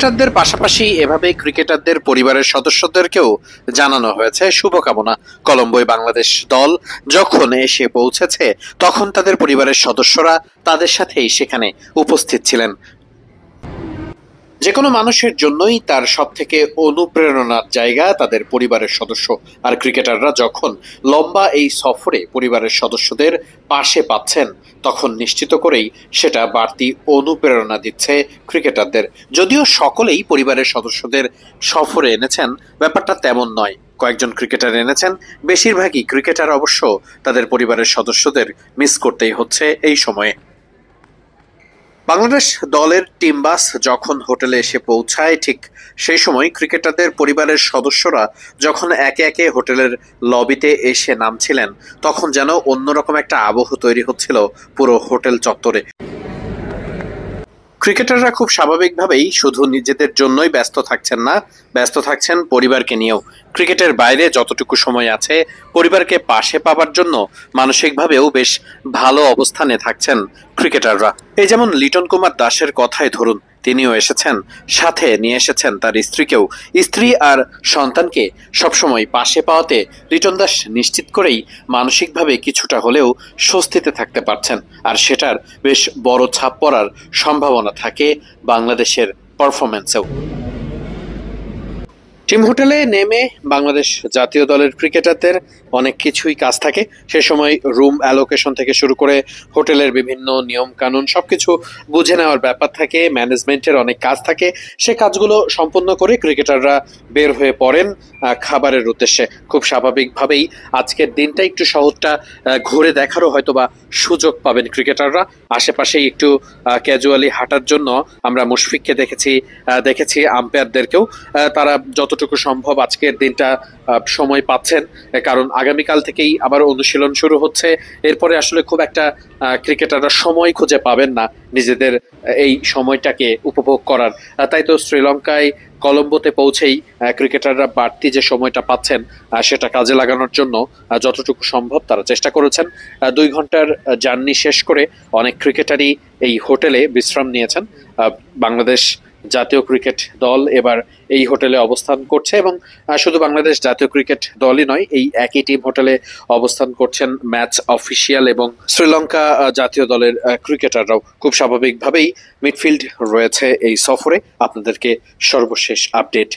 ক্রিকেটারদের পাশাপাশি এভাবে ক্রিকেটারদের পরিবারের সদস্যদেরকেও জানানো হয়েছে শুভকামনা। কলম্বোয় বাংলাদেশ দল যখন এসে পৌঁছেছে তখন তাদের পরিবারের সদস্যরা তাদের সাথেই সেখানে উপস্থিত ছিলেন। যে কোনো মানুষের জন্যই তার সবথেকে অনুপ্রেরণার জায়গা তাদের পরিবারের সদস্য। আর ক্রিকেটাররা যখন লম্বা এই সফরে পরিবারের সদস্যদের পাশে পাচ্ছেন তখন নিশ্চিত করেই সেটা বাড়তি অনুপ্রেরণা দিচ্ছে ক্রিকেটারদের। যদিও সকলেই পরিবারের সদস্যদের সফরে এনেছেন, ব্যাপারটা তেমন নয়। কয়েকজন ক্রিকেটার এনেছেন, বেশিরভাগই ক্রিকেটার অবশ্য তাদের পরিবারের সদস্যদের মিস করতেই হচ্ছে এই সময়ে। বাংলাদেশ দলের টিম বাস যখন হোটেলে এসে পৌঁছায় ঠিক সেই সময় ক্রিকেটারদের পরিবারের সদস্যরা যখন একে একে হোটেলের লবিতে এসে নামছিলেন তখন যেন অন্যরকম একটা আবহ তৈরি হচ্ছিল পুরো হোটেল চত্বরে। ক্রিকেটাররা খুব স্বাভাবিকভাবেই শুধু নিজেদের জন্যই ব্যস্ত থাকছেন না, ব্যস্ত থাকছেন পরিবারকে নিয়েও। ক্রিকেটের বাইরে যতটুকু সময় আছে পরিবারকে পাশে পাবার জন্য মানসিকভাবেও বেশ ভালো অবস্থানে থাকছেন ক্রিকেটাররা। এই যেমন লিটন কুমার দাসের কথাই ধরুন, তিনিও এসেছেন, সাথে নিয়ে এসেছেন তার স্ত্রীকেও। স্ত্রী আর সন্তানকে সবসময় পাশে পাওয়াতে লিটন দাস নিশ্চিত করেই মানসিকভাবে কিছুটা হলেও স্বস্তিতে থাকতে পারছেন। আর সেটার বেশ বড় ছাপ পড়ার সম্ভাবনা থাকে বাংলাদেশের পারফরম্যান্সেও। টিম হোটেলে নেমে বাংলাদেশ জাতীয় দলের ক্রিকেটারদের অনেক কিছুই কাজ থাকে। সে সময় রুম অ্যালোকেশন থেকে শুরু করে হোটেলের বিভিন্ন নিয়ম কানুন সবকিছু বুঝে নেওয়ার ব্যাপার থাকে, ম্যানেজমেন্টের অনেক কাজ থাকে। সে কাজগুলো সম্পন্ন করে ক্রিকেটাররা বের হয়ে পড়েন খাবারের উদ্দেশ্যে। খুব স্বাভাবিকভাবেই আজকের দিনটা একটু শহরটা ঘুরে দেখারও হয়তোবা সুযোগ পাবেন ক্রিকেটাররা। আশেপাশেই একটু ক্যাজুয়ালি হাঁটার জন্য আমরা মুশফিককে দেখেছি আম্পায়ারদেরকেও। তারা যতটুকু সম্ভব আজকের দিনটা সময় পাচ্ছেন, কারণ আগামীকাল থেকেই আবার অনুশীলন শুরু হচ্ছে। এরপরে আসলে খুব একটা ক্রিকেটাররা সময় খুঁজে পাবেন না নিজেদের এই সময়টাকে উপভোগ করার। তাই তো শ্রীলঙ্কায় কলম্বোতে পৌঁছেই ক্রিকেটাররা বাড়তি যে সময়টা পাচ্ছেন সেটা কাজে লাগানোর জন্য যতটুকু সম্ভব তারা চেষ্টা করেছেন। 2 ঘন্টার জার্নি শেষ করে অনেক ক্রিকেটারই এই হোটেলে বিশ্রাম নিয়েছেন। বাংলাদেশ জাতীয় ক্রিকেট দল এবার এই হোটেলে অবস্থান করছে এবং শুধু বাংলাদেশ জাতীয় ক্রিকেট দলই নয়, এই একই টিম হোটেলে অবস্থান করছেন ম্যাচ অফিসিয়াল এবং শ্রীলঙ্কা জাতীয় দলের ক্রিকেটাররাও। খুব স্বাভাবিকভাবেই মিডফিল্ড রয়েছে এই সফরে। আপনাদেরকে সর্বশেষ আপডেট